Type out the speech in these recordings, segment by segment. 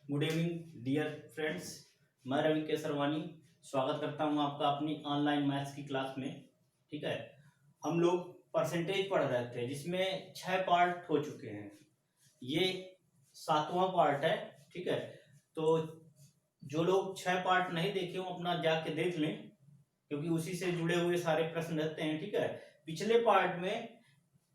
Good evening dear friends. मैं रवि केसरवानी स्वागत करता हूं आपका अपनी ऑनलाइन मैथ्स की क्लास में। ठीक है, हम लोग परसेंटेज पढ़ रहे थे जिसमें 6 पार्ट हो चुके हैं। ये 7वां पार्ट है। ठीक है, तो जो लोग 6 पार्ट नहीं देखे हो अपना जाके देख लें, क्योंकि उसी से जुड़े हुए सारे प्रश्न रहते हैं। ठीक है, पिछले पार्ट में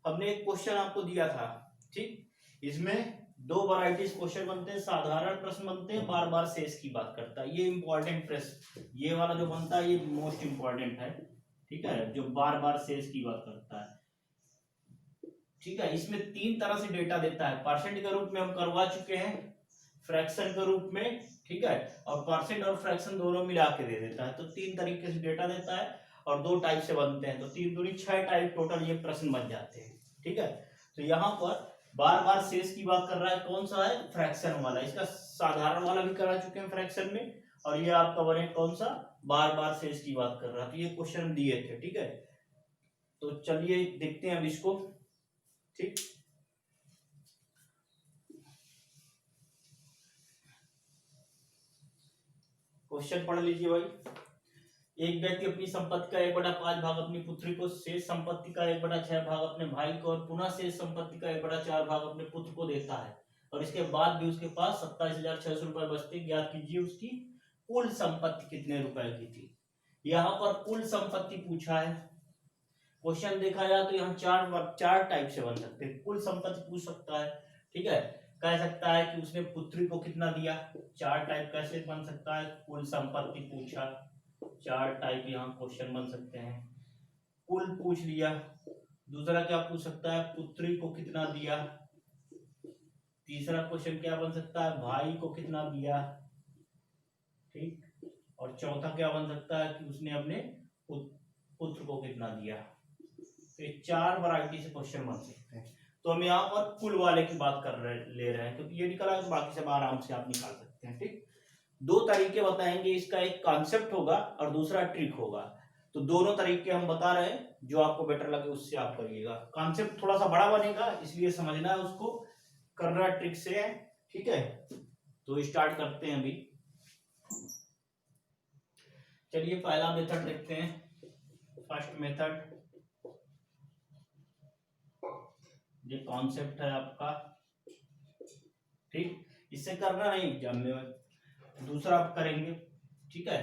हमने एक क्वेश्चन आपको दिया था। ठीक, इसमें दो वैरायटीज क्वेश्चन बनते हैं, साधारण प्रश्न बनते हैं, बार बार शेष की बात करता है। ये इंपॉर्टेंट प्रश्न, ये वाला जो बनता है ये मोस्ट इंपॉर्टेंट है। ठीक है, जो बार बार शेष की बात करता है। ठीक है, इसमें 3 तरह से डेटा देता है। परसेंट के रूप में हम करवा चुके हैं, फ्रैक्शन के रूप में, ठीक है, और परसेंट और फ्रैक्शन दोनों मिला के दे देता है। तो 3 तरीके से डेटा देता है और 2 टाइप से बनते हैं, तो 3 दूनी 6 टाइप टोटल ये प्रश्न बन जाते हैं। ठीक है, तो यहाँ पर बार बार शेष की बात कर रहा है, कौन सा है, फ्रैक्शन वाला। इसका साधारण वाला भी करा चुके हैं फ्रैक्शन में, और ये आपका बने कौन सा, बार बार शेष की बात कर रहा है। तो ये क्वेश्चन दिए थे। ठीक है, तो चलिए देखते हैं अब इसको। ठीक, क्वेश्चन पढ़ लीजिए भाई। एक व्यक्ति अपनी संपत्ति का 1/5 भाग अपनी पुत्री को, शेष संपत्ति का 1/6 भाग अपने भाई को और पुनः शेष संपत्ति का 1/4 भाग अपने पुत्र को देता है, और इसके बाद भी उसके पास 27,600 रुपए बचते। ज्ञात कीजिए उसकी कुल संपत्ति कितने रुपए की थी। यहाँ पर कुल संपत्ति पूछा है। क्वेश्चन देखा जाए तो यहाँ चार टाइप से बन सकते हैं। कुल संपत्ति पूछ सकता है, ठीक है, कह सकता है कि उसने पुत्री को कितना दिया। 4 टाइप कैसे बन सकता है, कुल संपत्ति पूछा, 4 टाइप यहाँ क्वेश्चन बन सकते हैं। कुल पूछ लिया, दूसरा क्या पूछ सकता है, पुत्री को कितना दिया। तीसरा क्वेश्चन क्या बन सकता है, भाई को कितना दिया। ठीक, और चौथा क्या बन सकता है कि उसने अपने पुत्र को कितना दिया। तो ये 4 वैरायटी से क्वेश्चन बन सकते हैं। तो हम यहाँ पर कुल वाले की बात ले रहे हैं, क्योंकि ये निकला है तो बाकी सब आराम से आप निकाल सकते हैं। ठीक, 2 तरीके बताएंगे, इसका एक कॉन्सेप्ट होगा और दूसरा ट्रिक होगा। तो दोनों तरीके हम बता रहे हैं, जो आपको बेटर लगे उससे आप करिएगा। कॉन्सेप्ट थोड़ा सा बड़ा बनेगा, इसलिए समझना है उसको, करना ट्रिक से है। ठीक है, तो स्टार्ट करते हैं अभी। चलिए पहला मेथड देखते हैं, फर्स्ट मेथड। ये कॉन्सेप्ट है आपका। ठीक, इससे करना नहीं एग्जाम में, दूसरा आप करेंगे। ठीक है,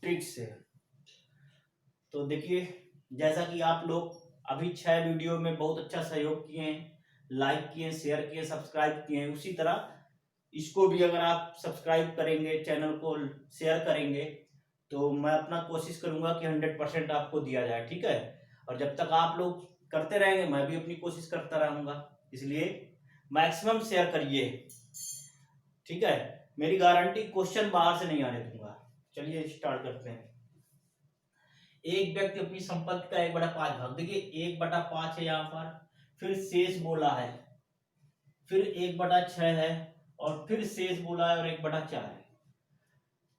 ट्रिक से। तो देखिए, जैसा कि आप लोग अभी 6 वीडियो में बहुत अच्छा सहयोग किए हैं, लाइक किए, शेयर किए, सब्सक्राइब किए हैं, उसी तरह इसको भी अगर आप सब्सक्राइब करेंगे, चैनल को शेयर करेंगे, तो मैं अपना कोशिश करूंगा कि 100% आपको दिया जाए। ठीक है, और जब तक आप लोग करते रहेंगे मैं भी अपनी कोशिश करता रहूंगा, इसलिए मैक्सिमम शेयर करिए। ठीक है, मेरी गारंटी क्वेश्चन बाहर से नहीं आने दूंगा। चलिए स्टार्ट करते हैं। एक व्यक्ति अपनी संपत्ति का 1/5 भाग, देखिए 1/5 है यहाँ पर, फिर शेष बोला है, फिर 1/6 है, और फिर शेष बोला है और 1/4 है।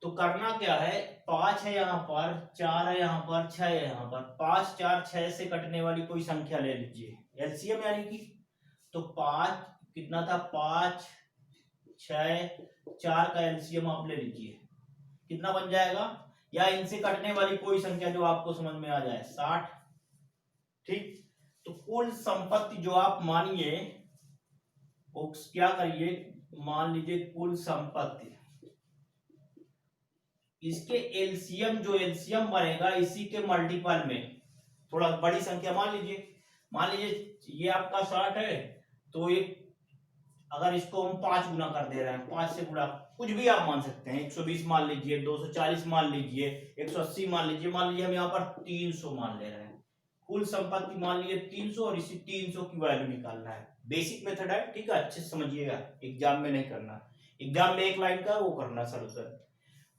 तो करना क्या है, 5 है यहाँ पर, 4 है यहाँ पर, 6 है यहाँ पर। 5, 4, 6 से कटने वाली कोई संख्या ले लीजिए, एलसीएम यानी कि। तो 5 कितना था, 5, 6, 4 का एलसीएम आप ले लीजिए, कितना बन जाएगा, या इनसे कटने वाली कोई संख्या जो आपको समझ में आ जाए, 60। ठीक, तो कुल संपत्ति जो आप मानिए, क्या करिए, मान लीजिए कुल संपत्ति, इसके एलसीएम, जो एलसीएम बनेगा इसी के मल्टीपल में थोड़ा बड़ी संख्या मान लीजिए ये आपका 60 है, तो एक अगर इसको हम 5 गुना कर दे रहे हैं, 5 से गुणा, कुछ भी आप मान सकते हैं, 120 मान लीजिए, 240 मान लीजिए, 180 मान लीजिए, हम यहाँ पर 300 मान ले रहे हैं। कुल संपत्ति मान लीजिए 300, और इसी 300 की वैल्यू निकालना है। बेसिक मेथड है, ठीक है, अच्छे से समझिएगा, एग्जाम में नहीं करना, एग्जाम में एक लाइन का वो करना सॉल्यूशन।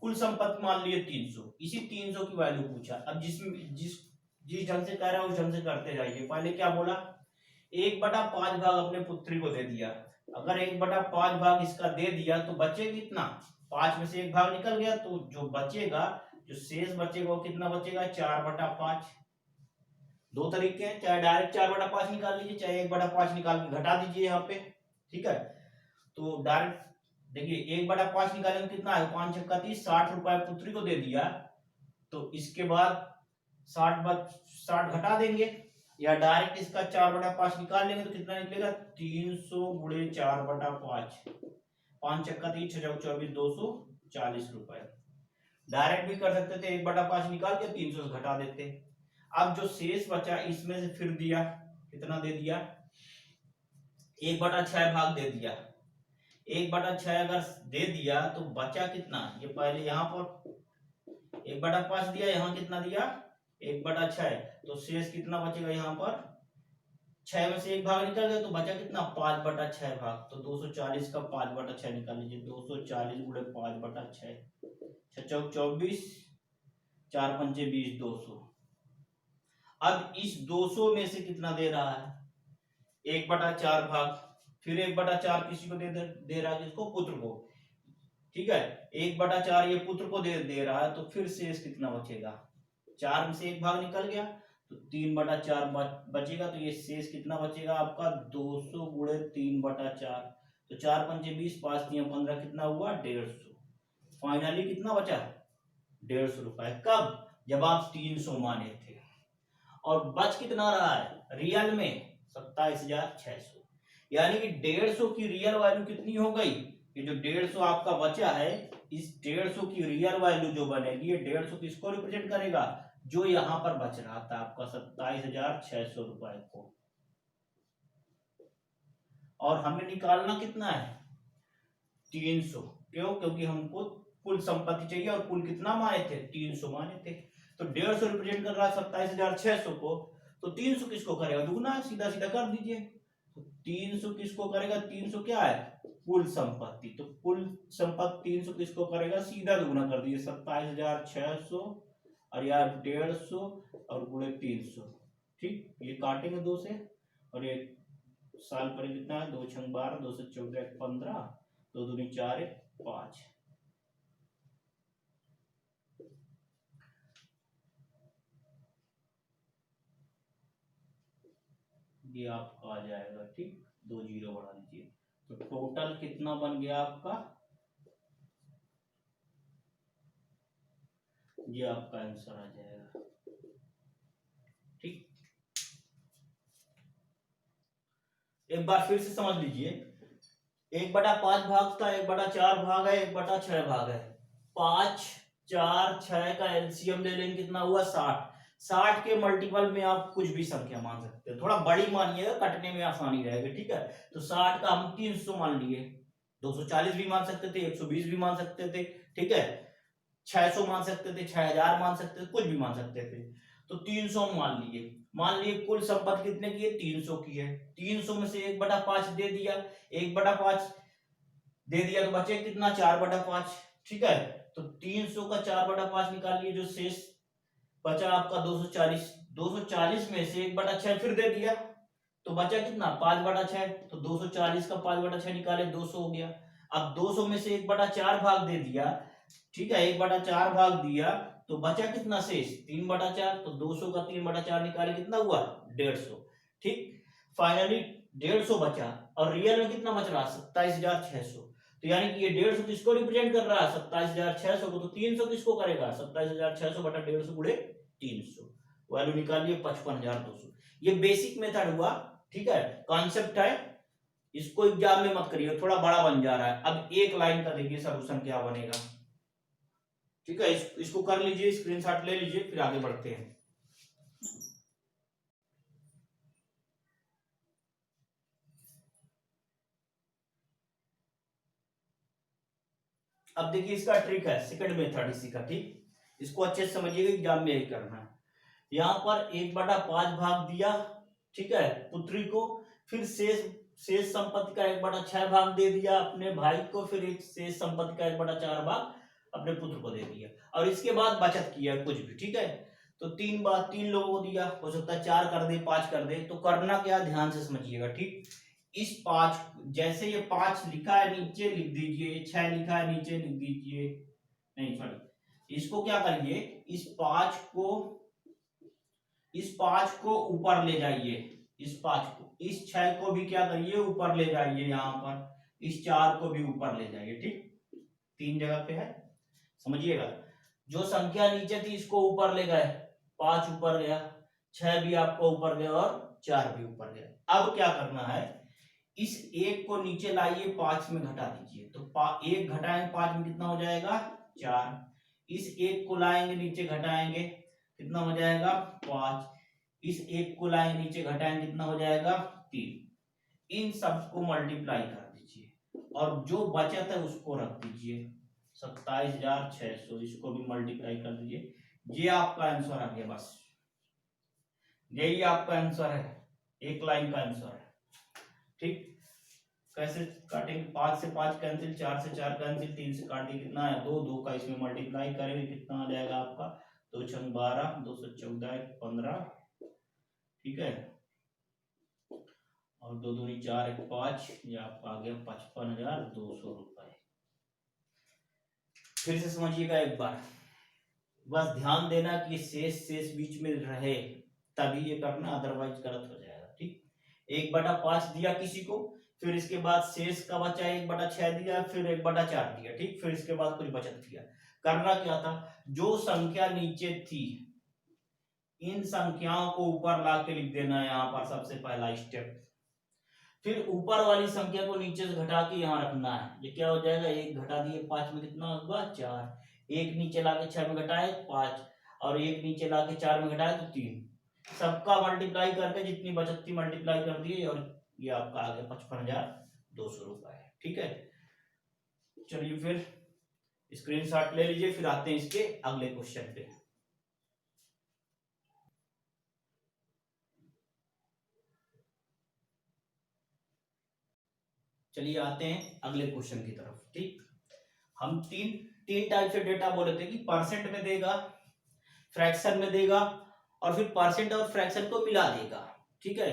कुल संपत्ति मान लिए 300, इसी 300 की वैल्यू पूछा। अब जिस ढंग से कह रहा है उस ढंग से करते जाइए। पहले क्या बोला, 1/5 भाग अपने पुत्री को दे दिया। अगर 1/5 भाग इसका दे दिया तो बचे कितना, 5 में से 1 भाग निकल गया, तो जो बचेगा, जो शेष बचेगा वो कितना बचेगा, 4/5। 2 तरीके हैं, चाहे डायरेक्ट 4/5 निकाल लीजिए, चाहे 1/5 निकाल के घटा दीजिए यहाँ पे। ठीक है, तो डायरेक्ट देखिए 1/5 निकालेंगे कितना है, 5 छक्का 30, 60 रुपए पुत्री को दे दिया। तो इसके बाद 60 घटा देंगे, या डायरेक्ट इसका 4/5 निकाल लेंगे तो कितना निकलेगा, 300 गुणे 4/5, 5 छक्का 30, 6 चौक 24, 240 रुपए। डायरेक्ट भी कर सकते थे, 1/5 निकाल के 300 से घटा देते। अब जो शेष बचा इसमें से फिर दिया, कितना दे दिया, 1/6 भाग दे दिया। 1/6 अगर दे दिया तो बचा कितना, ये पहले यहाँ पर 1/5 दिया, यहाँ कितना दिया 1/6, तो शेष कितना बचेगा, यहाँ पर 6 में से 1 भाग निकल गया तो बचा कितना 5/6 भाग, तो 240 का 5/6 निकाल लीजिए, 240 गुणे 5/6, 6 चौक 24, 4 पंचे 20, 200। अब इस 200 में से कितना दे रहा है, 1/4 भाग, फिर 1/4 किसी को दे रहा है, किसको, पुत्र को, ठीक है, 1/4 ये पुत्र को दे रहा है, तो फिर शेष कितना बचेगा, 4 में से 1 भाग निकल गया तो 3/4 बचेगा, तो ये शेष कितना बचेगा आपका 200 गुणे 3/4, तो 4 पंचे 20, 5 3 15, कितना हुआ 150। फाइनली कितना बचा 150 रुपए, कब, जब आप 300 माने थे। और बच कितना रहा है रियल में 27,600, यानी कि 150 की रियल वैल्यू कितनी हो गई, ये जो 150 आपका बचा है, इस 150 की रियल वैल्यू जो बनेगी, ये 150 किसको रिप्रेजेंट करेगा, जो यहां पर बच रहा था आपका 27,600 रुपए को। और हमें निकालना कितना है 300, क्यों, क्योंकि हमको कुल संपत्ति चाहिए, और कुल कितना माने थे 300 माने थे, तो 150 रिप्रेजेंट कर रहा है 27,600 को, तो 300 किसको करेगा, दुगना है, सीधा सीधा कर दीजिए, तो 300 किसको करेगा, 300 क्या है कुल संपत्ति, तो कुल संपत्ति 300 किसको करेगा, सीधा दुगना कर दीजिए, 27,600 और यार 150 और गुणे 300, ठीक, ये काटेंगे 2 से, और ये साल पर कितना है, 2 छंग 12, 2 से 14 15, 2 दूनी 4 5, ये आपका आ जाएगा, ठीक, 2 जीरो बढ़ा लीजिए, तो टोटल कितना बन गया आपका, ये आपका आंसर आ जाएगा, ठीक। एक बार फिर से समझ लीजिए, 1/5 भाग का 1/4 भाग है, 1/6 भाग है, 5 4 6 का एलसीएम ले लेंगे, कितना हुआ 60, 60 के मल्टीपल में आप कुछ भी संख्या मान सकते हो, थोड़ा बड़ी मानिएगा, कटने में आसानी रहेगी, ठीक है, तो 60 का हम 300 मान लिए, 240 भी मान सकते थे, 120 भी मान सकते थे, ठीक है, 600 मान सकते थे, 6000 मान सकते थे, कुछ भी मान सकते थे, तो 300 मान लिए कुल संपत्ति कितने की है 300 की है, 300 में से 1/5 दे दिया, 1/5 दे दिया तो बचे कितना 4/5, ठीक है, तो 300 का 4/5 निकालिए, जो शेष बचा आपका 240, 240 में से 1/6 फिर दे दिया तो बचा कितना 5/6, तो 240 का 5/6 निकाले 200 हो गया। अब 200 में से 1/4 भाग दे दिया, ठीक है, 1/4 भाग दिया तो बचा कितना शेष 3/4, तो 200 का 3/4 निकाले कितना हुआ 150, ठीक, फाइनली 150 बचा, और रियल में कितना बच रहा 27,600, तो यानी कि ये 150 किसको रिप्रेजेंट कर रहा है 27,600 को, तो 300 किसको करेगा 27,600 बटा 150 गुणे 300, वैल्यू निकालिए 55,200। ये बेसिक मेथड हुआ, ठीक है, कॉन्सेप्ट है, इसको एग्जाम में मत करिए, थोड़ा बड़ा बन जा रहा है। अब एक लाइन का देखिए सॉल्यूशन क्या बनेगा, ठीक है, इसको कर लीजिए, स्क्रीनशॉट ले लीजिए, फिर आगे बढ़ते हैं। अब देखिए इसका ट्रिक है, सेकंड मेथड इसी का, ठीक, इसको अच्छे से समझिएगा, एग्जाम में यही करना है। यहाँ पर 1/5 भाग दिया, ठीक है, पुत्री को, फिर शेष संपत्ति का 1/6 भाग दे दिया अपने भाई को, फिर एक शेष संपत्ति का 1/4 भाग अपने पुत्र को दे दिया, और इसके बाद बचत किया कुछ भी, ठीक है, तो 3 लोगों को दिया, हो सकता है 4 कर दे 5 कर दे, तो करना क्या ध्यान से समझिएगा, ठीक, इस 5 जैसे ये 5 लिखा है नीचे लिख दीजिए, 6 लिखा है नीचे लिख दीजिए, नहीं सॉरी, इसको क्या करिए, इस 5 को ऊपर ले जाइए, इस 5 को, इस 6 को भी क्या करिए ऊपर ले जाइए, यहाँ पर इस 4 को भी ऊपर ले जाइए, ठीक, 3 जगह पे है, समझिएगा। जो संख्या नीचे थी इसको ऊपर ले गए, 5 ऊपर गया, 6 भी आपको ऊपर गया और 4 भी ऊपर गया। अब क्या करना है, इस 1 को नीचे लाइए, 5 में घटा दीजिए, तो 1 घटाएंगे 5 में कितना हो जाएगा 4। इस 1 को लाएंगे नीचे घटाएंगे कितना हो जाएगा 5। इस 1 को लाएंगे नीचे घटाएंगे कितना हो जाएगा 3। इन सबको मल्टीप्लाई कर दीजिए और जो बचत है उसको रख दीजिए 27,600, इसको भी मल्टीप्लाई कर दीजिए। ये आपका आंसर आ गया, बस यही आपका आंसर है, एक लाइन का आंसर है, ठीक। कैसे काटेंगे, 5 से 5 कैंसिल, 4 से 4 कैंसिल, 3 से काटिए कितना है 2, 2 का इसमें मल्टीप्लाई करेंगे कितना आ जाएगा आपका 2 छंग 12, 2 से 14 15, ठीक है, और 2 दूनी 4 1 5, ये आपका आ गया 55,200 रुपए। फिर से समझिएगा एक बार, बस ध्यान देना कि शेष शेष बीच में रहे तभी ये करना, अदरवाइज गलत हो जाएगा, ठीक। 1/5 दिया किसी को, फिर इसके बाद शेष का बचा 1/6 दिया, फिर 1/4 दिया, ठीक, फिर इसके बाद कुछ बचत किया। करना क्या था, जो संख्या नीचे थी इन संख्याओं को ऊपर ला के लिख देना है यहाँ पर, सबसे पहला स्टेप। फिर ऊपर वाली संख्या को नीचे से घटा के यहाँ रखना है, ये क्या हो जाएगा 1 घटा दिए 5 में कितना होगा 4, 1 नीचे लाके 6 में घटाए 5, और 1 नीचे लाके 4 में घटाए तो 3, सबका मल्टीप्लाई करके जितनी बचत थी मल्टीप्लाई कर दिए और ये आपका आ गया 55,200 रुपए, ठीक है। चलिए फिर स्क्रीनशॉट ले लीजिए, फिर आते हैं इसके अगले क्वेश्चन पे। चलिए आते हैं अगले क्वेश्चन की तरफ, ठीक। हम तीन टाइप से डेटा बोले थे कि परसेंट में देगा, फ्रैक्शन में देगा और फिर परसेंट और फ्रैक्शन को मिला देगा, ठीक है।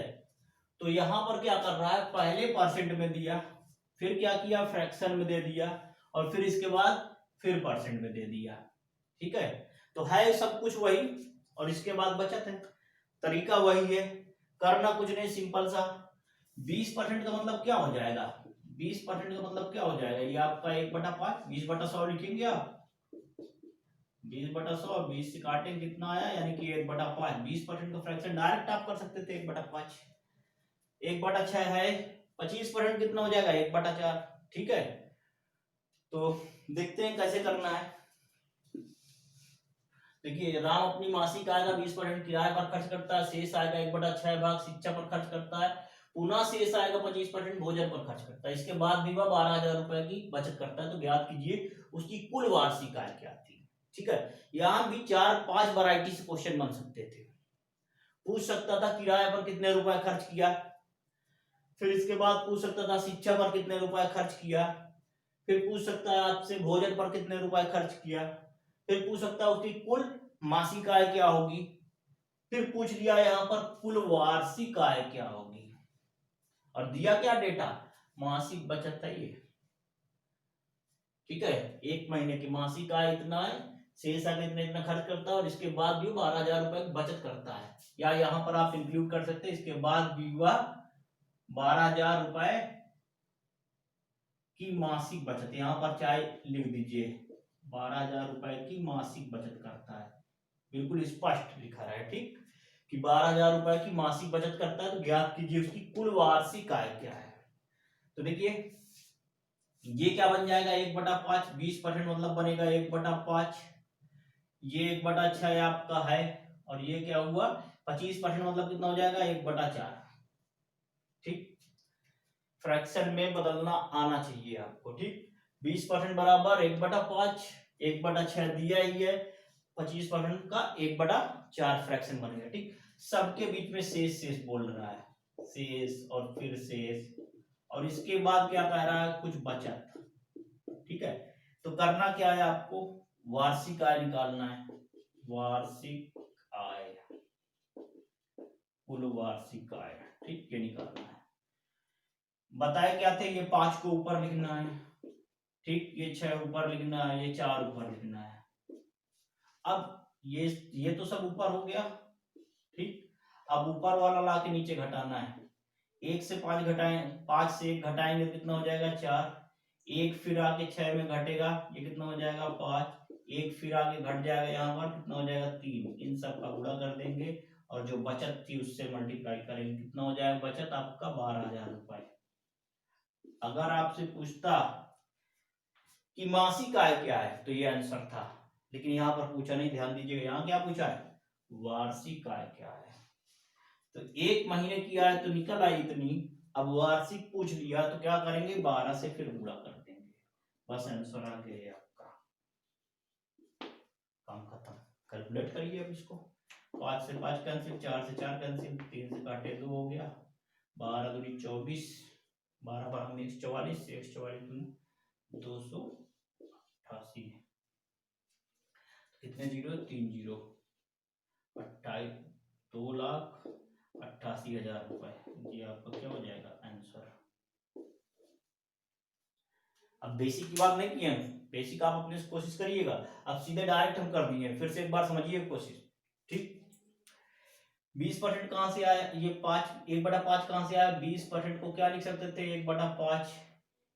तो यहां पर क्या कर रहा है, पहले परसेंट में दिया, फिर क्या किया फ्रैक्शन में दे दिया, और फिर इसके बाद फिर परसेंट में दे दिया, ठीक है। तो है सब कुछ वही और इसके बाद बचत है, तरीका वही है, करना कुछ नहीं, सिंपल सा। 20% का मतलब क्या हो जाएगा, 20% का मतलब क्या हो जाएगा, ये आपका 1/5, 20/100 लिखेंगे आप, 20/100, 20 से काटेंगे कितना आया, यानी कि 1/5। 20% का फ्रैक्शन डायरेक्ट आप कर सकते थे 1/5, 1/6 है, 25% कितना हो जाएगा 1/4, ठीक है। तो देखते हैं कैसे करना है। देखिए, राम अपनी मासिक आय का 20% किराए पर खर्च करता है, शेष आय का 1/6 भाग शिक्षा पर खर्च करता है, पुनः शेष आय का 25% भोजन पर खर्च करता है, इसके बाद भी वह 12,000 रुपए की बचत करता है। तो ज्ञात कीजिए उसकी कुल वार्षिक आय क्या थी, ठीक है। यहाँ भी 4-5 वैरायटी से क्वेश्चन बन सकते थे। पूछ सकता था किराए पर कितने रुपए खर्च किया, फिर इसके बाद पूछ सकता था शिक्षा पर कितने रुपए खर्च किया, फिर पूछ सकता है आपसे भोजन पर कितने रुपए खर्च किया, फिर पूछ सकता है उसकी कुल मासिक आय क्या होगी, फिर पूछ लिया यहाँ पर कुल वार्षिक आय क्या होगी, और दिया क्या डेटा, मासिक बचत है ये, ठीक है। 1 महीने की मासिक आय इतना है, शेष आय इतना इतना खर्च करता है, और इसके बाद भी 12,000 रुपए की बचत करता है, या यहाँ पर आप इंक्लूड कर सकते हैं इसके बाद भी वह 12,000 रुपए की मासिक बचत, यहाँ पर चाहे लिख दीजिए 12,000 रुपए की मासिक बचत करता है, बिल्कुल स्पष्ट लिखा है, ठीक, कि 12,000 रुपए की मासिक बचत करता है। तो ज्ञात कीजिए उसकी कुल वार्षिक आय क्या है। तो देखिए ये क्या बन जाएगा 1/5, 20% मतलब बनेगा 1/5, ये 1/6 आपका है, और ये क्या हुआ 25% मतलब कितना हो जाएगा 1/4, ठीक। फ्रैक्शन में बदलना आना चाहिए आपको, ठीक। 20% बराबर 1/5, 1/6 दिया ही है, 25% का 1/4 फ्रैक्शन बनेगा, ठीक। सबके बीच में शेष शेष बोल रहा है, शेष और फिर शेष, और इसके बाद क्या कह रहा है कुछ बचत, ठीक है। तो करना क्या है आपको, वार्षिक आय निकालना है, वार्षिक आय, कुल वार्षिक आय, ठीक, ये निकालना है। बताए क्या थे, ये 5 को ऊपर लिखना है, ठीक, ये 6 ऊपर लिखना है, ये 4 ऊपर लिखना है। अब ये तो सब ऊपर हो गया, ठीक। अब ऊपर वाला ला के नीचे घटाना है, 1 से 5 घटाएं, 5 से 1 घटाएंगे तो कितना हो जाएगा 4, एक फिर आके 6 में घटेगा, ये कितना हो जाएगा 5, एक फिर आगे घट जाएगा यहाँ पर कितना हो जाएगा 3, इन सब का गुणा कर देंगे और जो बचत थी उससे मल्टीप्लाई करेंगे, कितना हो जाएगा बचत आपका 12,000 रुपए। अगर आपसे पूछता कि मासिक आय क्या है तो ये आंसर था, लेकिन यहाँ पर पूछा नहीं, ध्यान दीजिएगा यहाँ क्या पूछा है, वार्षिक आय क्या है। तो 1 महीने की आय तो निकल आई इतनी, अब वार्षिक पूछ लिया तो क्या करेंगे 12 से फिर गुणा कर देंगे, बस आंसर आ गया आपका, काम खत्म। कैलकुलेट करिए अब इसको, 5 से 5 कैंसिल, 4 से 4 कैंसिल, 3 से काटे 2 हो गया, 12 दूनी 24, 12 12 144, 144 दूनी 288, कितने जीरो 3 जीरो, 2,88,000 रुपए, ये आपका क्या हो जाएगा आंसर। अब बेसिक की बात नहीं की है, बेसिक आप अपने से कोशिश करिएगा, अब सीधे डायरेक्ट हम कर दिए, फिर से एक बार समझिए कोशिश, ठीक। 20% कहां से आया, ये 5 1/5 कहां से आया, 20% को क्या लिख सकते थे 1/5,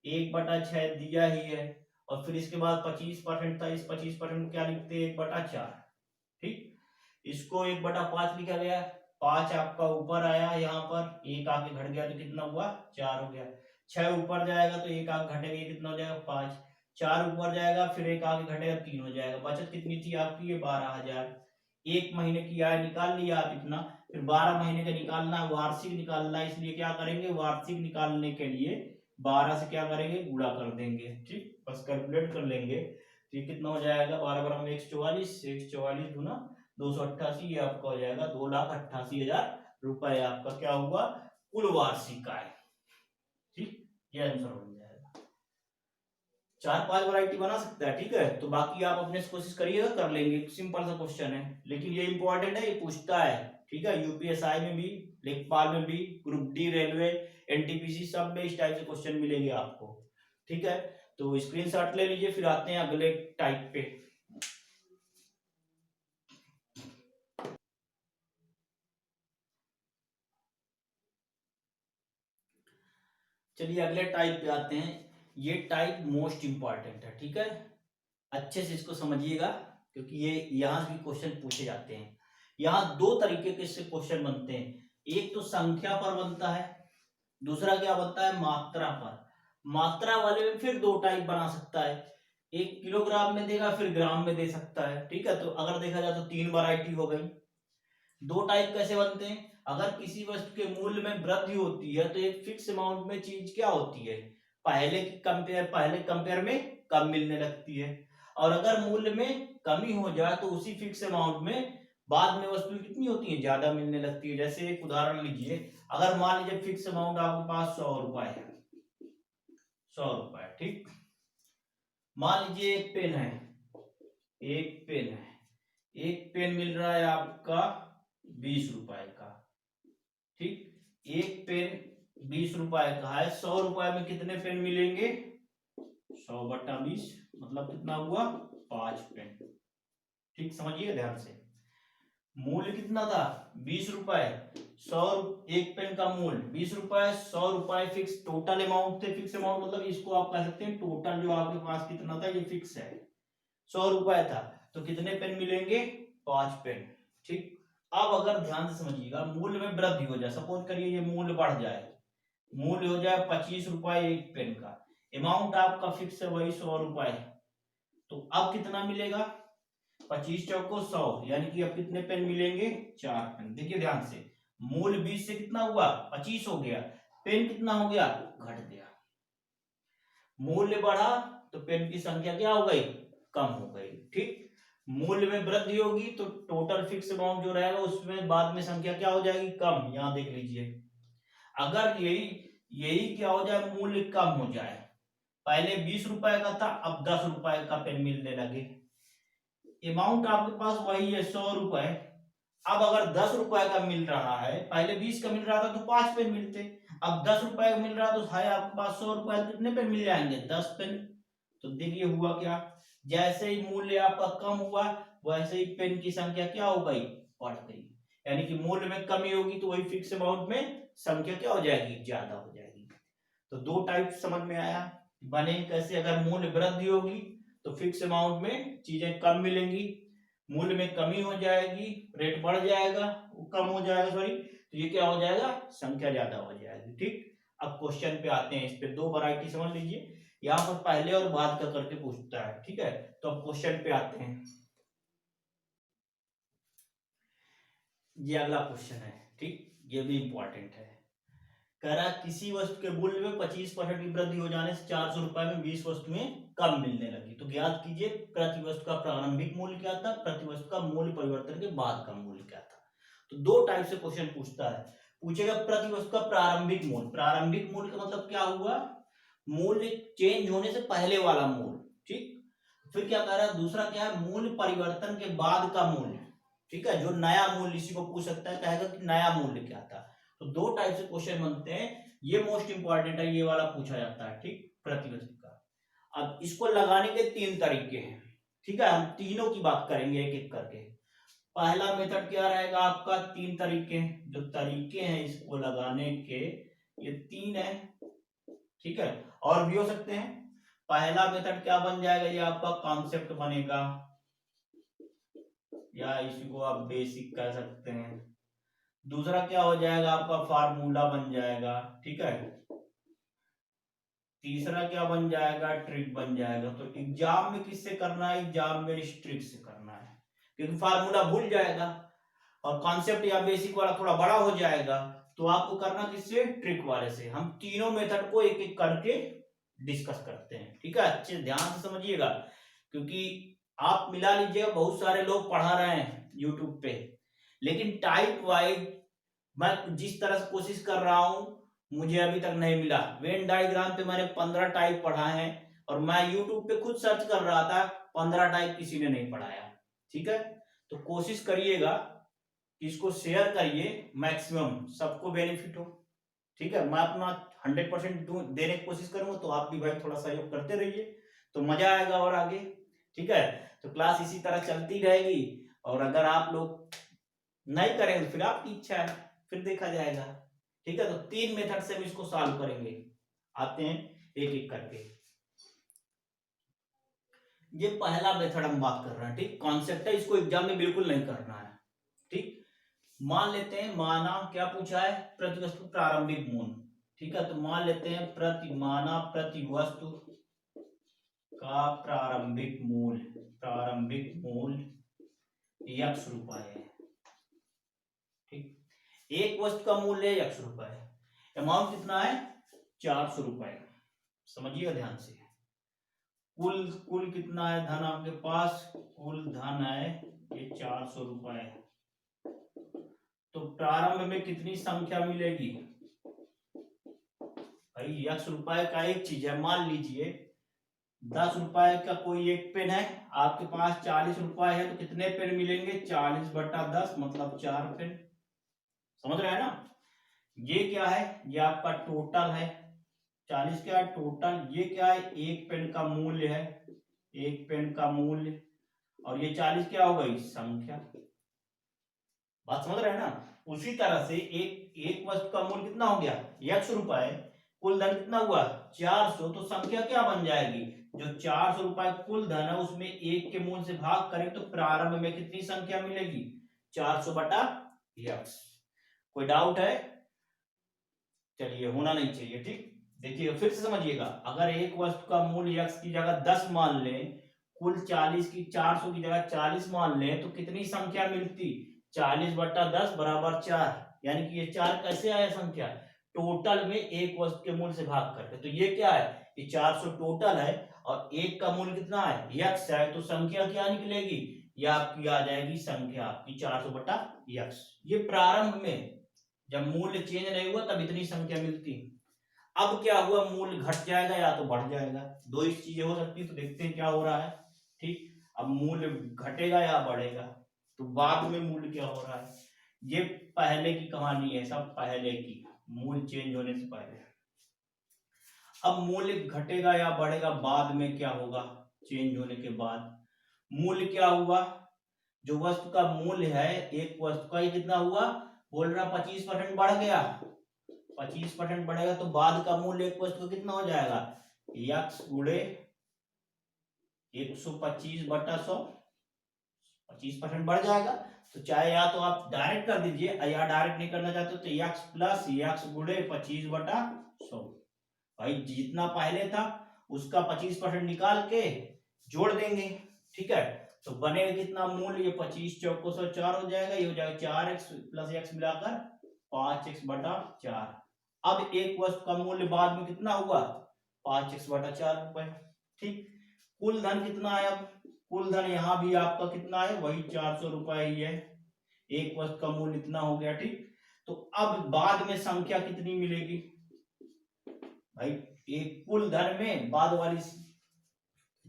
1/6 दिया ही है, और फिर इसके बाद 25% था, इस 25% को क्या लिखते 1/4, ठीक। इसको 1/5 लिखा गया, 5 आपका ऊपर आया, यहाँ पर एक आके घट गया तो कितना हुआ 4 हो गया, 6 ऊपर जाएगा तो एक आगे घटेगा, कितना हो जाएगा 5, 4 ऊपर जाएगा फिर एक आगे घटेगा 3 हो जाएगा, बचत कितनी थी आपकी ये 12,000। 1 महीने की आय निकाल लिया आप इतना, फिर 12 महीने का निकालना है, वार्षिक निकालना है, इसलिए क्या करेंगे वार्षिक निकालने के लिए 12 से क्या करेंगे गुणा कर देंगे, ठीक, बस कैलकुलेट कर लेंगे तो ये कितना हो जाएगा 12 12 में 144, 144 गुना 288, ये आपका हो जाएगा 2,88,000 रुपए आपका क्या हुआ कुल वार्षिक आय, ठीक, ये आंसर हो जाएगा। 4-5 वैरायटी बना सकता है, ठीक है, तो बाकी आप अपने से कोशिश करिएगा, कर लेंगे, सिंपल सा क्वेश्चन है, लेकिन ये इंपॉर्टेंट है, ये पूछता है, ठीक है, यूपीएसआई में भी, लेखपाल में भी, ग्रुप डी रेलवे एनटीपीसी सब में इस टाइप से क्वेश्चन मिलेंगे आपको, ठीक है। तो स्क्रीनशॉट ले लीजिए, फिर आते हैं अगले टाइप पे। चलिए अगले टाइप पे आते हैं, ये टाइप मोस्ट इंपॉर्टेंट है, ठीक है, अच्छे से इसको समझिएगा क्योंकि ये यहां भी क्वेश्चन पूछे जाते हैं। यहाँ 2 तरीके के इससे क्वेश्चन बनते हैं, एक तो संख्या पर बनता है, दूसरा क्या बनता है मात्रा पर। मात्रा वाले में फिर 2 टाइप बना सकता है, एक किलोग्राम में देगा फिर ग्राम में दे सकता है, ठीक है, तो अगर देखा जाए तो 3 वैरायटी हो गई। 2 टाइप कैसे बनते हैं, अगर किसी वस्तु के मूल्य में वृद्धि होती है तो एक फिक्स अमाउंट में चीज क्या होती है पहले कंपेयर में कम मिलने लगती है, और अगर मूल्य में कमी हो जाए तो उसी फिक्स अमाउंट में बाद में वस्तु कितनी होती है ज्यादा मिलने लगती है। जैसे एक उदाहरण लीजिए, अगर मान लीजिए फिक्स अमाउंट आपके पास 100 रुपए है, 100 रुपए, ठीक, मान लीजिए एक पेन है, एक पेन है, एक पेन मिल रहा है आपका 20 रुपए का, ठीक, एक पेन 20 रुपए का है, 100 रुपए में कितने पेन मिलेंगे 100/20, मतलब कितना हुआ 5 पेन, ठीक, समझिए ध्यान से। मूल्य कितना था 20 रुपए, 100 एक पेन का मूल्य 20 रुपए, 100 रुपए फिक्स टोटल अमाउंट थे, फिक्स अमाउंट मतलब इसको आप कह सकते हैं टोटल जो आपके पास कितना था ये फिक्स है, 100 रुपए था, तो कितने पेन मिलेंगे 5 पेन, ठीक। अब अगर ध्यान से समझिएगा मूल्य में वृद्धि हो जाए, सपोज करिए ये मूल्य बढ़ जाए, मूल्य हो जाए 25 रुपए एक पेन का, अमाउंट आपका फिक्स है वही 100 रुपए, तो अब कितना मिलेगा 25 चौको 100, यानी कि अब कितने पेन मिलेंगे 4 पेन। देखिए ध्यान से, मूल्य 20 से कितना हुआ 25 हो गया, पेन कितना हो गया घट गया, मूल्य बढ़ा तो पेन की संख्या क्या हो गई कम हो गई, ठीक। मूल्य में वृद्धि होगी तो टोटल फिक्स अमाउंट जो रहेगा उसमें बाद में संख्या क्या हो जाएगी कम, यहां देख लीजिए। अगर यही यही क्या हो जाए मूल्य कम हो जाए, पहले 20 रुपए का था अब 10 रुपए का पेन मिलने लगे, अमाउंट आपके पास वही है 100 रुपए, अब अगर 10 रुपए का मिल रहा है, पहले 20 का मिल रहा था तो 5 पेन मिलते, अब 10 रुपए का मिल रहा तो है आपके पास 100 रुपए, कितने पेन मिल जाएंगे 10 पेन। तो देखिए हुआ क्या, जैसे ही मूल्य आपका कम हुआ वैसे ही पेन की संख्या क्या हो गई बढ़ गई, यानी कि मूल्य में कमी होगी तो वही फिक्स अमाउंट में संख्या क्या हो जाएगी, ज्यादा हो जाएगी। तो दो टाइप समझ में आया, बने कैसे। अगर मूल्य वृद्धि होगी तो फिक्स अमाउंट में चीजें कम मिलेंगी, मूल्य में कमी हो जाएगी, रेट बढ़ जाएगा, कम हो जाएगा सॉरी, तो ये क्या हो जाएगा, संख्या ज्यादा हो जाएगी। ठीक, अब क्वेश्चन पे आते हैं। इस पे दो वैरायटी समझ लीजिए, यहाँ पर पहले और बाद का करके पूछता है। ठीक है, तो अब क्वेश्चन पे आते हैं। ये अगला क्वेश्चन है, ठीक, ये भी इंपॉर्टेंट है। कह रहा है किसी वस्तु के मूल्य में 25% की वृद्धि हो जाने से 400 रुपए में 20 वस्तुएं कम मिलने लगी, तो ज्ञात कीजिए प्रति वस्तु का प्रारंभिक मूल्य क्या था, प्रति वस्तु का मूल्य परिवर्तन के बाद का मूल्य क्या था। तो दो टाइप से क्वेश्चन पूछता है। पूछेगा प्रति वस्तु का प्रारंभिक मूल्य, प्रारंभिक मूल्य का मतलब क्या हुआ, मूल्य चेंज होने से पहले वाला मूल्य। ठीक, फिर क्या कह रहा है, दूसरा क्या है, मूल्य परिवर्तन के बाद का मूल्य। ठीक है, जो नया मूल्य इसी को पूछ सकता है, कहेगा कि नया मूल्य क्या था। तो दो टाइप से क्वेश्चन बनते हैं, ये मोस्ट इंपॉर्टेंट है, ये वाला पूछा जाता है। ठीक, प्रति वस्तु का। अब इसको लगाने के तीन तरीके हैं। ठीक है, हम तीनों की बात करेंगे एक एक करके। पहला मेथड क्या रहेगा आपका, तीन तरीके, जो तरीके हैं इसको लगाने के ये तीन है। ठीक है, और भी हो सकते हैं। पहला मेथड क्या बन जाएगा, ये आपका कॉन्सेप्ट बनेगा, या इसी को आप बेसिक कह सकते हैं। दूसरा क्या हो जाएगा, आपका फार्मूला बन जाएगा। ठीक है, तीसरा क्या बन जाएगा, ट्रिक बन जाएगा। तो एग्जाम में किससे करना है, एग्जाम में इस ट्रिक से करना है, क्योंकि फार्मूला भूल जाएगा और कॉन्सेप्ट या बेसिक वाला थोड़ा बड़ा हो जाएगा, तो आपको करना किससे, ट्रिक वाले से। हम तीनों मेथड को एक एक करके डिस्कस करते हैं। ठीक है, अच्छे ध्यान से समझिएगा, क्योंकि आप मिला लीजिएगा, बहुत सारे लोग पढ़ा रहे हैं यूट्यूब पे, लेकिन टाइप वाइज मैं जिस तरह से कोशिश कर रहा हूं मुझे अभी तक नहीं मिला। वेन डायग्राम पे मैंने 15 टाइप पढ़ा है, और मैं यूट्यूब पे खुद सर्च कर रहा था, 15 टाइप किसी ने नहीं पढ़ाया। ठीक है, तो कोशिश करिएगा कि इसको शेयर करिए, मैक्सिमम सबको बेनिफिट हो। ठीक है, मैं अपना 100% देने की कोशिश करूंगा, तो आप भी भाई थोड़ा सहयोग करते रहिए, तो मजा आएगा और आगे। ठीक है, तो क्लास इसी तरह चलती रहेगी, और अगर आप लोग नहीं करेंगे फिर आपकी इच्छा है, फिर देखा जाएगा। ठीक है, तो तीन मेथड से हम इसको सॉल्व करेंगे। आते हैं एक एक करके। ये पहला मेथड हम बात कर रहे हैं। ठीक, कॉन्सेप्ट है, इसको एग्जाम में बिल्कुल नहीं करना है। ठीक, मान लेते हैं, माना क्या पूछा है, प्रति वस्तु प्रारंभिक मूल्य। ठीक है, तो मान लेते हैं प्रति वस्तु का प्रारंभिक मूल्य x रुपए है। ठीक, एक वस्तु का मूल्य है x रुपए, अमाउंट कितना है, 400 रुपए। समझिएगा ध्यान से, कुल कुल कितना है धन आपके पास, कुल धन है ये 400 रुपए। तो प्रारंभ में कितनी संख्या मिलेगी भाई, x रुपए का एक चीज है, मान लीजिए 10 रुपए का कोई एक पेन है, आपके पास 40 रुपए है, तो कितने पेन मिलेंगे, 40/10 मतलब 4 पेन। समझ रहे हैं ना, ये क्या है, ये आपका टोटल है, 40 क्या है टोटल, ये क्या है, एक पेन का मूल्य है, एक पेन का मूल्य, और ये 40 क्या हो गई, संख्या। बात समझ रहे हैं ना। उसी तरह से एक वस्तु का मूल्य कितना हो गया, x रुपए, कुल धन कितना हुआ, 400, तो संख्या क्या बन जाएगी, जो 400 रुपए कुल धन है उसमें एक के मूल्य से भाग करें तो प्रारंभ में कितनी संख्या मिलेगी, 400/x। कोई डाउट है, चलिए होना नहीं चाहिए। ठीक, देखिए फिर से समझिएगा, अगर एक वस्तु का मूल्य x की जगह 10 मान लें, कुल 40 की 400 की जगह 40 मान लें, तो कितनी संख्या मिलती, 40/10 बराबर 4। यानी कि ये 4 कैसे आया संख्या, टोटल में एक वस्तु के मूल्य से भाग करके। तो ये क्या है, ये 400 टोटल है, और एक का मूल्य कितना है, x है, तो संख्या क्या निकलेगी, ये आपकी आ जाएगी संख्या आपकी 400/x। ये प्रारंभ में जब मूल्य चेंज नहीं हुआ तब इतनी संख्या मिलती। अब क्या हुआ, मूल्य घट जाएगा या तो बढ़ जाएगा, दो ही चीजें हो सकती है, तो देखते हैं क्या हो रहा है। ठीक, अब मूल्य घटेगा या बढ़ेगा, तो बाद में मूल्य क्या हो रहा है, ये पहले की कहानी है, सब पहले की, मूल्य चेंज होने से पहले। अब मूल्य घटेगा या बढ़ेगा बाद में क्या होगा, चेंज होने के बाद मूल्य क्या हुआ, जो वस्तु का मूल्य है, एक वस्तु का ये कितना हुआ, बोल रहा 25% बढ़ गया, 25% बढ़ेगा तो बाद का मूल्य एक वस्तु का कितना हो जाएगा, x गुणे 125/100, 25% बढ़ जाएगा। तो चाहे या तो आप डायरेक्ट कर दीजिए या डायरेक्ट नहीं करना चाहते तो x प्लस x गुणे 25/100, भाई जितना पहले था उसका 25% निकाल के जोड़ देंगे, ठीक है। तो बनेगा कितना मूल्य, ये 25 चौको 104 हो जाएगा, ये हो जाएगा 4x प्लस x मिलाकर 5x/4। अब एक वस्तु का मूल्य बाद में कितना हुआ, 5x/4 रुपए, ठीक। कुल धन कितना है, अब कुल धन यहाँ भी आपका कितना है, वही 400 रुपए ही है, एक वस्तु का मूल्य इतना हो गया, ठीक। तो अब बाद में संख्या कितनी मिलेगी भाई, एक कुल धन में बाद वाली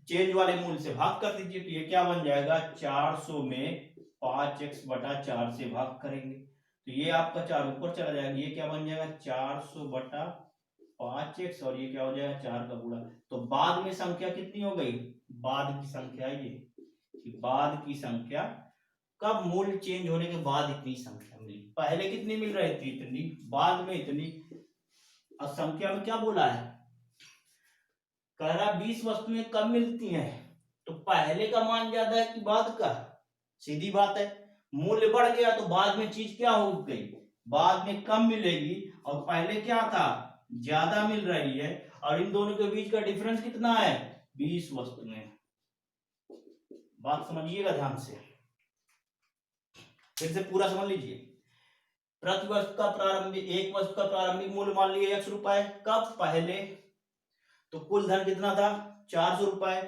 चेंज वाले मूल्य से भाग कर दीजिए, तो ये क्या बन जाएगा, 400 में 5x/4 से भाग करेंगे तो ये आपका 4 ऊपर चला जाएगा, ये क्या बन जाएगा 400/5x और ये क्या हो जाएगा 4 का गुणा। तो बाद में संख्या कितनी हो गई, बाद की संख्या ये कि बाद की संख्या कब मूल्य चेंज होने के बाद इतनी संख्या मिली, पहले कितनी मिल रही थी इतनी, बाद में इतनी। और संख्या में क्या बोला है, कह रहा 20 वस्तुएं कम मिलती हैं, तो पहले का मान ज्यादा है कि बाद का, सीधी बात है। मूल्य बढ़ गया तो बाद में चीज क्या हो गई, बाद में कम मिलेगी, और पहले क्या था, ज्यादा मिल रही है, और इन दोनों के बीच का डिफरेंस कितना है, 20 वस्तुएं। बात समझिएगा ध्यान से, फिर से पूरा समझ लीजिए। प्रति वस्तु का प्रारंभिक, एक वस्तु का प्रारंभिक मूल्य मान लिया 100 रुपए, कब, पहले। तो कुल धन कितना था, 400 रुपए।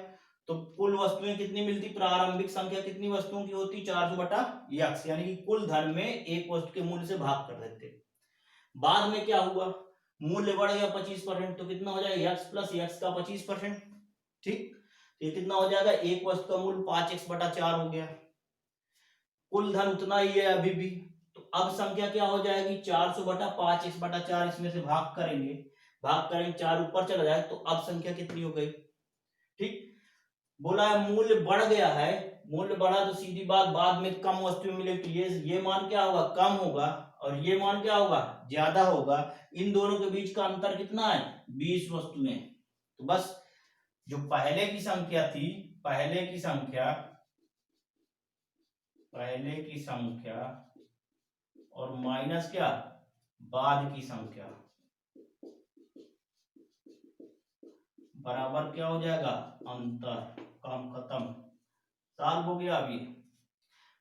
तो कुल वस्तुएं कितनी मिलती, प्रारंभिक संख्या कितनी वस्तुओं की होती, 400/x, यानी कि कुल धन में एक वस्तु के मूल्य से भाग कर देते। बाद में क्या हुआ, मूल्य बढ़ गया 25%, तो कितना हो जाएगा x प्लस x का 25%, ठीक। ये कितना हो जाएगा, एक वस्तु का मूल्य 5x/4 हो गया, कुल धन उतना ही है अभी भी। तो अब संख्या क्या हो जाएगी, 400/5x/4, इसमें से भाग करेंगे, भाग करेंगे 4 ऊपर चला जाए, तो अब संख्या कितनी हो गई, ठीक। बोला है मूल्य बढ़ गया है, मूल्य बढ़ा तो सीधी बात बाद में कम वस्तुएं मिलेगी, ये मान क्या होगा, कम होगा, और ये मान क्या होगा, ज्यादा होगा। इन दोनों के बीच का अंतर कितना है, 20 वस्तुएं। तो बस जो पहले की संख्या थी, पहले की संख्या और माइनस क्या, बाद की संख्या, बराबर क्या हो जाएगा, अंतर। काम खत्म, सॉल्व हो गया। अभी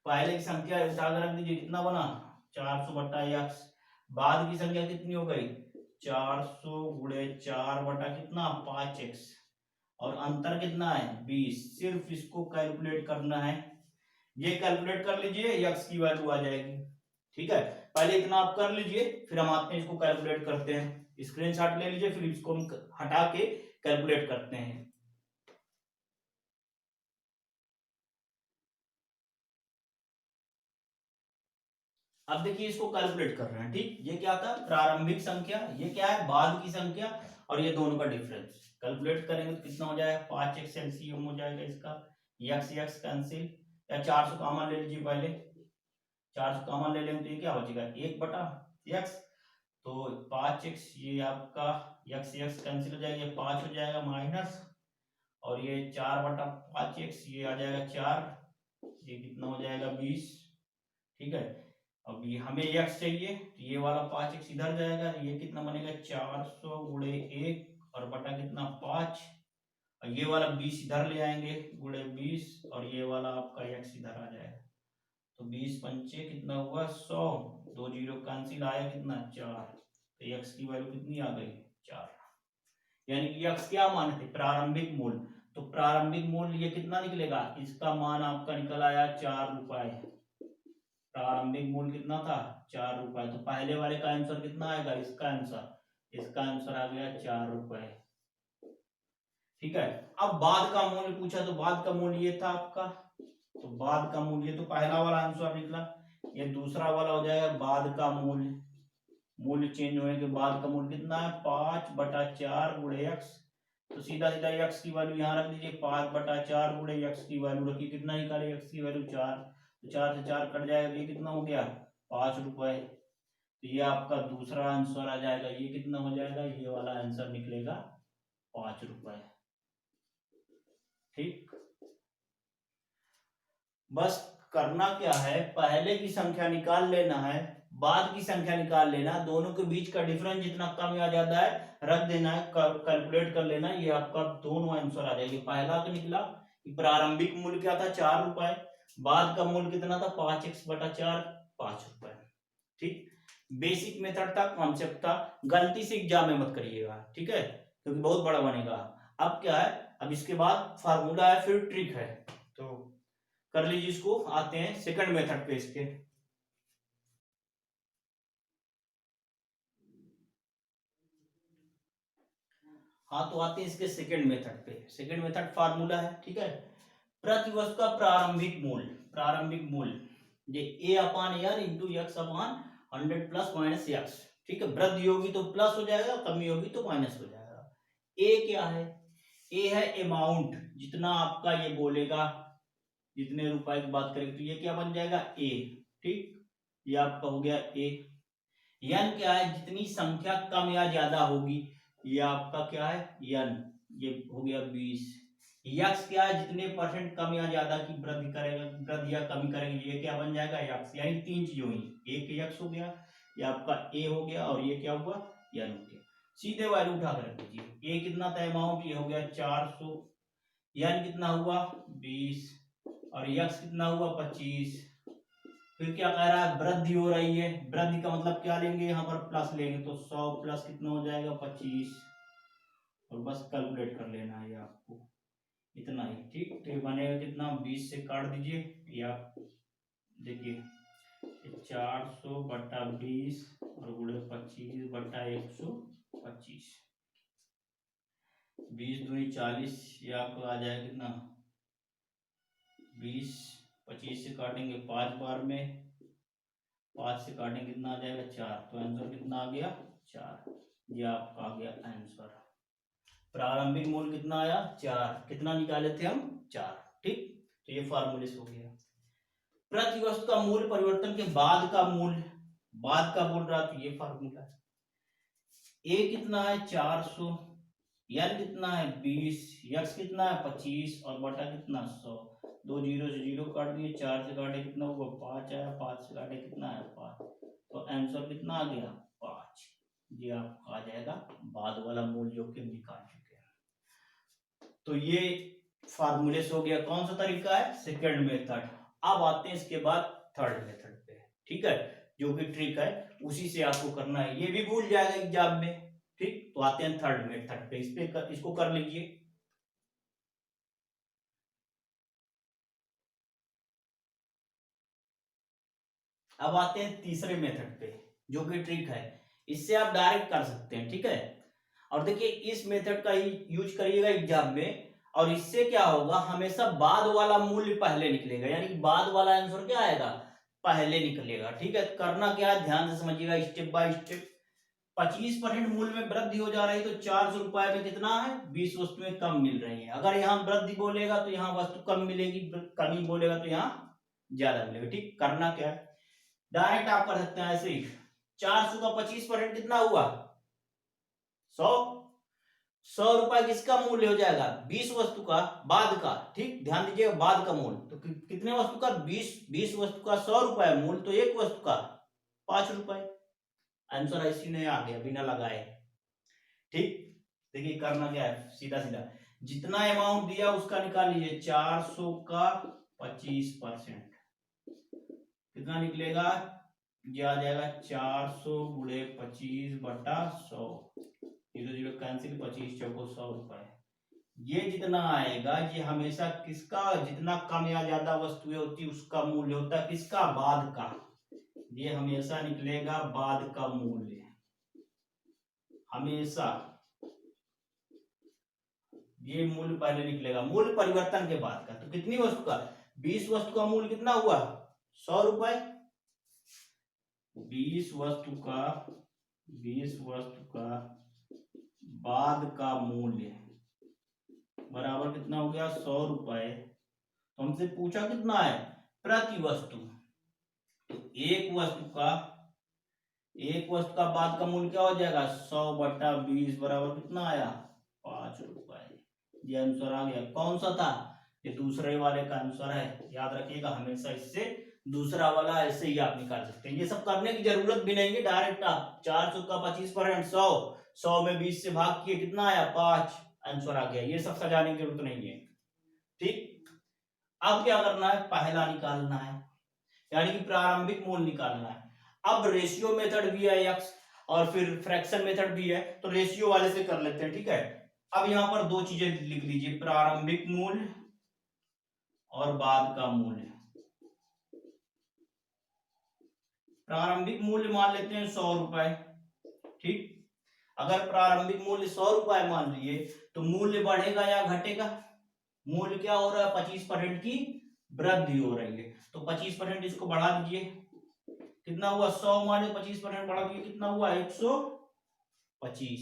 पहले की संख्या उठाकर रख दीजिए, कितना बना 400/x, बाद की संख्या कितनी हो गई 400 गुणे 4 बटा कितना 5x, और अंतर कितना है 20। सिर्फ इसको कैलकुलेट करना है, ये कैलकुलेट कर लीजिए, x की वैल्यू आ जाएगी, ठीक है। पहले इतना आप कर लीजिए, फिर हम आते हैं इसको कैलकुलेट करते हैं। स्क्रीनशॉट ले लीजिए, फिर इसको हम हटा के कैलकुलेट करते हैं। अब देखिए इसको कैलकुलेट कर रहे हैं, ठीक। ये क्या था, प्रारंभिक संख्या, ये क्या है, बाद की संख्या, और ये दोनों का डिफरेंस कैलकुलेट करेंगे तो कितना हो जाएगा 5x एलसीएम हो जाएगा इसका, x कैंसिल, या 400 कॉमन ले लीजिए, पहले 400 कॉमन ले लेंगे तो ये क्या बचेगा 1/x, तो 5x, ये आपका x कैंसिल हो जाएगा, 5 हो जाएगा माइनस, और ये 4/5x, ये आ जाएगा 4, ये कितना हो जाएगा 20, ठीक है। अब ये हमें x चाहिए, तो ये वाला 5x इधर जाएगा, ये कितना बनेगा 400 गुणे 1 और बटा कितना 5, और ये वाला 20 इधर ले आएंगे गुणे 20, और ये वाला आपका x इधर आ जाएगा, तो 20 पंचे कितना हुआ 100, 2 जीरो कैंसिल, आया कितना 4, तो x की वैल्यू कितनी आ गई 4। यानी कि x क्या मान थे, प्रारंभिक मूल्य, तो प्रारंभिक मूल्य ये कितना निकलेगा, इसका मान आपका निकल आया 4 रुपए। प्रारंभिक मूल्य कितना था 4 रुपए, तो पहले वाले का आंसर कितना आएगा, इसका आंसर आ गया 4 रुपए, ठीक है। अब बाद का मूल्य पूछा, तो बाद का मूल्य ये था आपका, तो बाद का मूल्य, तो पहला वाला आंसर निकला, ये दूसरा वाला हो जाएगा बाद का मूल्य, मूल्य चेंज होने के बाद का मूल्य कितना है 5/4 गुणे x, तो सीधा सीधा x की वैल्यू यहाँ रख दीजिए, 5/4 गुणे x की वैल्यू रखिए, कितना निकाले x की वैल्यू 4, तो 4 से 4 कट जाएगा, ये कितना हो गया 5 रुपए। तो ये आपका दूसरा आंसर आ जाएगा, ये कितना हो जाएगा, ये वाला आंसर निकलेगा 5 रुपए। ठीक, बस करना क्या है, पहले की संख्या निकाल लेना है, बाद की संख्या निकाल लेना, दोनों के बीच का डिफरेंस जितना कम या ज्यादा है रख देना है, कैलकुलेट कर लेना, ये आपका दोनों आंसर आ जाएंगे। पहला तो निकला कि प्रारंभिक मूल्य क्या था 4 रुपए, बाद का मूल्य कितना था 5x/4, 5 रुपए। ठीक, बेसिक मेथड था, कॉन्सेप्ट था, गलती से एग्जाम में मत करिएगा, ठीक है, क्योंकि बहुत बड़ा बनेगा। अब क्या है, अब इसके बाद फार्मूला है, फिर ट्रिक है, तो कर लीजिए इसको। आते हैं सेकंड मेथड पे इसके। हाँ, तो आते हैं इसके सेकंड मेथड पे। सेकंड मेथड फार्मूला है, ठीक है, प्रति वस्तु का प्रारंभिक मूल्य, प्रारंभिक मूल्य ये A/N into x/100 plus minus x। ठीक है, वृद्धि होगी तो प्लस हो जाएगा, कमी होगी तो माइनस हो जाएगा। ए क्या है, ए है अमाउंट, जितना आपका ये बोलेगा, जितने रुपए की बात करेंगे तो ये क्या बन जाएगा ए। ठीक, ये आपका हो गया ए। यन क्या है, जितनी संख्या कम या ज्यादा होगी, ये आपका क्या है यन, ये हो गया 20। यक्स क्या है, जितने परसेंट कम या ज्यादा की वृद्धि करेगा, वृद्धि या कमी करेंगे, ये क्या बन जाएगा यक्स। यानी तीन चीज हुई, एक यक्स हो गया, ये आपका ए हो गया, और ये क्या हुआ यन हो गया। सीधे वैल्यू उठा कर रख दीजिए। ए कितना था अमाउंट, ये हो गया 400, यन कितना हुआ 20, और यक्स कितना हुआ 25। फिर क्या कह रहा है, वृद्धि हो रही है, वृद्धि का मतलब क्या लेंगे, यहाँ पर प्लस लेंगे, तो 100 प्लस कितना हो जाएगा 25, और बस कैलकुलेट कर लेना है आपको, इतना ही। ठीक, तो ये बनेगा कितना, 20 से काट दीजिए, या देखिए 400/20 और गुणे 25/125, 20 दूनी 40, ये आपको आ जाएगा कितना 20, 25 से काटेंगे 5 बार में, 5 से काटेंगे कितना आ जाएगा 4, तो आंसर कितना आ गया 4। ये आपका आ गया आंसर। प्रारंभिक मूल्य कितना आया 4, कितना निकाले थे हम 4। ठीक, तो ये फार्मूले से हो गया। प्रति वस्तु का मूल्य परिवर्तन के बाद का मूल्य, बाद का बोल रहा, तो ये फार्मूला है। ए कितना है 400, एन कितना है 20, एक्स कितना है 25, और बटा कितना 100। 2 जीरो से जीरो काट दिए, 4 से काटे कितना हुआ 5 आया, 5 से काटे कितना आया 5, तो आंसर कितना आ गया 5। ये आपका आ जाएगा बाद वाला मूल्य जो कि हम निकाल चुके हैं। तो ये फार्मूले से हो गया, कौन सा तरीका है सेकंड मेथड। अब आते हैं इसके बाद थर्ड मेथड पे, ठीक है, जो कि ट्रिक है, उसी से आपको करना है, ये भी भूल जाएगा एग्जाम में। ठीक, तो आते हैं थर्ड मेथड पे, इसको कर लीजिए। अब आते हैं तीसरे मेथड पे, जो कि ट्रिक है, इससे आप डायरेक्ट कर सकते हैं, ठीक है। और देखिए इस मेथड का ही यूज करिएगा एग्जाम में, और इससे क्या होगा, हमेशा बाद वाला मूल्य पहले निकलेगा, यानी कि बाद वाला आंसर क्या आएगा पहले निकलेगा। ठीक है, करना क्या है ध्यान से समझिएगा स्टेप बाय स्टेप। 25% मूल्य में वृद्धि हो जा रही है, तो 400 रुपए में कितना है 20 वस्तुएं कम मिल रही है। अगर यहाँ वृद्धि बोलेगा तो यहाँ वस्तु कम मिलेगी, कमी बोलेगा तो यहाँ ज्यादा मिलेगा। ठीक, करना क्या है, डायरेक्ट आप कर सकते हैं ऐसे ही। 400 का 25% कितना हुआ 100, 100 रुपए किसका मूल्य हो जाएगा 20 वस्तु का, बाद का। ठीक, ध्यान दीजिएगा बाद का मूल्य, तो कितने वस्तु का 20 वस्तु का 100 रुपए मूल्य, तो एक वस्तु का 5 रुपए। आंसर ऐसी नहीं आ गया बिना लगाए। ठीक, देखिए करना क्या है, सीधा सीधा जितना अमाउंट दिया उसका निकाल लीजिए, 400 का 25%, कितना निकलेगा, ये आ जाएगा 400 गुणे 25/100, 0 0 कैंसिल, 25 चौको 100 रुपए। ये जितना आएगा ये हमेशा किसका, जितना कम या ज्यादा वस्तुएं होती उसका मूल्य होता है, किसका बाद का। ये हमेशा निकलेगा बाद का मूल्य, हमेशा ये मूल्य पहले निकलेगा, मूल्य परिवर्तन के बाद का। तो कितनी वस्तु का 20 वस्तु का मूल्य कितना हुआ 100 रुपए, 20 वस्तु का बाद का मूल्य बराबर कितना हो गया 100 रुपए। तो हमसे पूछा कितना है प्रति वस्तु। तो एक वस्तु का बाद का मूल्य क्या हो जाएगा, 100/20 बराबर कितना आया, 5 रुपए। ये आंसर आ गया। कौन सा था, ये दूसरे वाले का आंसर है। याद रखिएगा हमेशा इससे दूसरा वाला ऐसे ही आप निकाल सकते हैं। ये सब करने की जरूरत भी नहीं है, डायरेक्ट आप 400 का 25% 100 में 20 से भाग किए, कितना आया, 5, आंसर आ गया। ये सब सजाने की जरूरत नहीं है। ठीक, अब क्या करना है, पहला निकालना है, यानी कि प्रारंभिक मूल्य निकालना है। अब रेशियो मेथड भी है एक्स, और फिर फ्रैक्शन मेथड भी है, तो रेशियो वाले से कर लेते हैं। ठीक है, अब यहां पर दो चीजें लिख लीजिए, प्रारंभिक मूल्य और बाद का मूल्य। प्रारंभिक मूल्य मान लेते हैं 100 रुपए। ठीक, अगर प्रारंभिक मूल्य 100 रुपए मान लिए, तो मूल्य बढ़ेगा या घटेगा, मूल्य क्या हो रहा है, 25% की वृद्धि हो रही है। तो 25% इसको बढ़ा दीजिए, कितना हुआ, 100 माने 25% बढ़ा दिए, कितना हुआ, 125।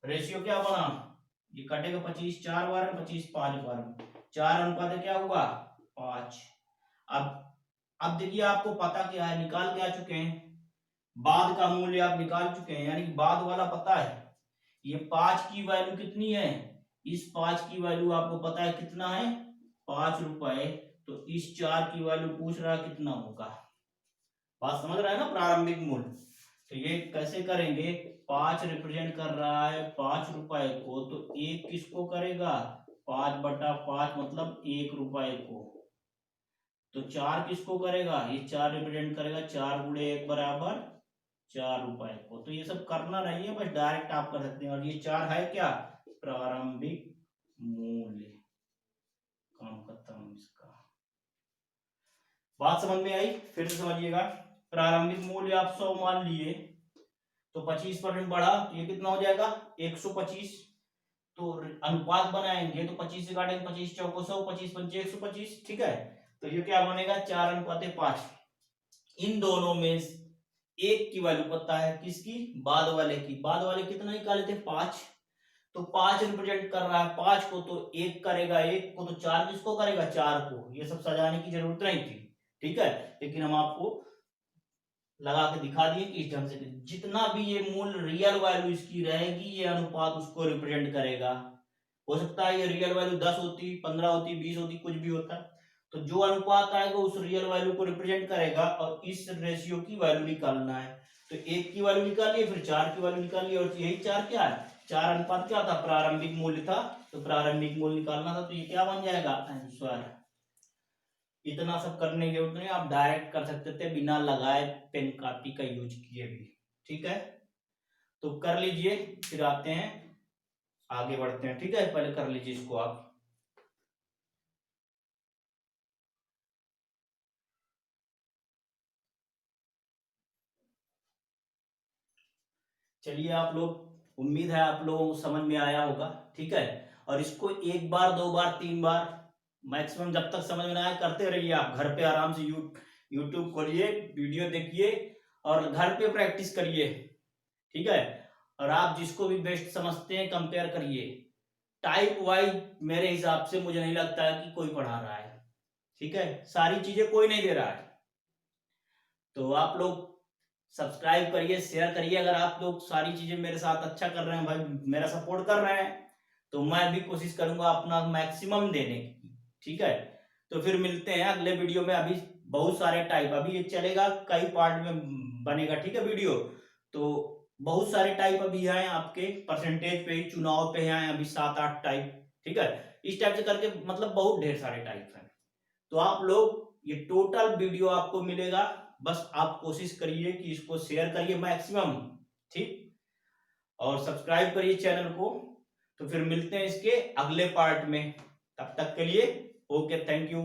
रेशियो क्या बना, ये कटेगा 25 4 बार, 25 5 बार, 4 अनुपात क्या हुआ, 5। अब देखिए, आपको पता क्या है, निकाल के आ चुके हैं, बाद का मूल्य आप निकाल चुके हैं, यानी कि बाद वाला पता है। ये 5 की वैल्यू कितनी है, इस 5 की वैल्यू आपको पता है कितना है, 5 रुपए। तो इस 4 की वैल्यू पूछ रहा है कितना होगा, बात समझ रहा है ना, प्रारंभिक मूल्य। तो ये कैसे करेंगे, 5 रिप्रेजेंट कर रहा है 5 रुपए को, तो 1 किसको करेगा, 5/5 मतलब 1 रुपए को। तो 4 किसको करेगा, ये 4 रिप्रेजेंट करेगा 4 गुणे 1 बराबर 4 रुपए को। तो ये सब करना नहीं है, बस डायरेक्ट आप कर सकते हैं। और ये 4 है क्या, प्रारंभिक मूल्य। काम खत्म इसका। बात समझ में आई, फिर से समझिएगा। प्रारंभिक मूल्य आप 100 मान लिए, तो 25% बढ़ा, तो ये कितना हो जाएगा, 125। तो अनुपात बनाएंगे तो 25 से काटेंगे, 25 चौको 100, 25 पंचे 125। ठीक है, तो ये क्या बनेगा, 4:5। इन दोनों में एक की वैल्यू पता है, किसकी, बाद वाले की। बाद वाले कितना निकाले थे, 5। तो 5 रिप्रेजेंट कर रहा है 5 को, तो 1 करेगा 1 को, तो 4 किसको करेगा, 4 को। ये सब सजाने की जरूरत नहीं थी। ठीक है, लेकिन हम आपको लगा के दिखा दिए कि इस ढंग से जितना भी ये मूल्य रियल वैल्यू इसकी रहेगी, ये अनुपात उसको रिप्रेजेंट करेगा। हो सकता है ये रियल वैल्यू 10 होती, 15 होती, 20 होती, कुछ भी होता, तो जो अनुपात आएगा उस रियल वैल्यू को रिप्रेजेंट करेगा। और इस रेशियो की वैल्यू निकालना है, तो 1 की वैल्यू निकालिए, फिर 4 की वैल्यू निकालिए, और यही 4 क्या है, 4 अनुपात क्या था, प्रारंभिक मूल्य था। तो प्रारंभिक मूल्य निकालना था, तो ये क्या बन जाएगा, आंसर। इतना सब करने की जरूरत नहीं, आप डायरेक्ट कर सकते थे बिना लगाए पेन कॉपी का यूज किए भी। ठीक है, तो कर लीजिए, फिर आते हैं आगे बढ़ते हैं। ठीक है, पहले कर लीजिए इसको आप। चलिए आप लोग, उम्मीद है आप लोगों को समझ में आया होगा। ठीक है, और इसको 1 बार 2 बार 3 बार मैक्सिमम, जब तक समझ में ना आए करते रहिए। आप घर पे आराम से यूट्यूब खोलिए, वीडियो देखिए और घर पे प्रैक्टिस करिए। ठीक है, और आप जिसको भी बेस्ट समझते हैं कंपेयर करिए। टाइप वाइज मेरे हिसाब से मुझे नहीं लगता है कि कोई पढ़ा रहा है। ठीक है, सारी चीजें कोई नहीं दे रहा है। तो आप लोग सब्सक्राइब करिए, शेयर करिए। अगर आप लोग सारी चीजें मेरे साथ अच्छा कर रहे हैं, भाई मेरा सपोर्ट कर रहे हैं, तो मैं भी कोशिश करूंगा अपना मैक्सिमम देने की। ठीक है, तो फिर मिलते हैं अगले वीडियो में। अभी बहुत सारे टाइप, अभी ये चलेगा, कई पार्ट में बनेगा। ठीक है, वीडियो तो बहुत सारे टाइप अभी हैं आपके, परसेंटेज पे ही, चुनाव पे हैं अभी 7-8 टाइप। ठीक है, इस टाइप से करके मतलब बहुत ढेर सारे टाइप हैं। तो आप लोग, ये टोटल वीडियो आपको मिलेगा, बस आप कोशिश करिए कि इसको शेयर करिए मैक्सिमम। ठीक, और सब्सक्राइब करिए चैनल को। तो फिर मिलते हैं इसके अगले पार्ट में, तब तक के लिए ओके, थैंक यू।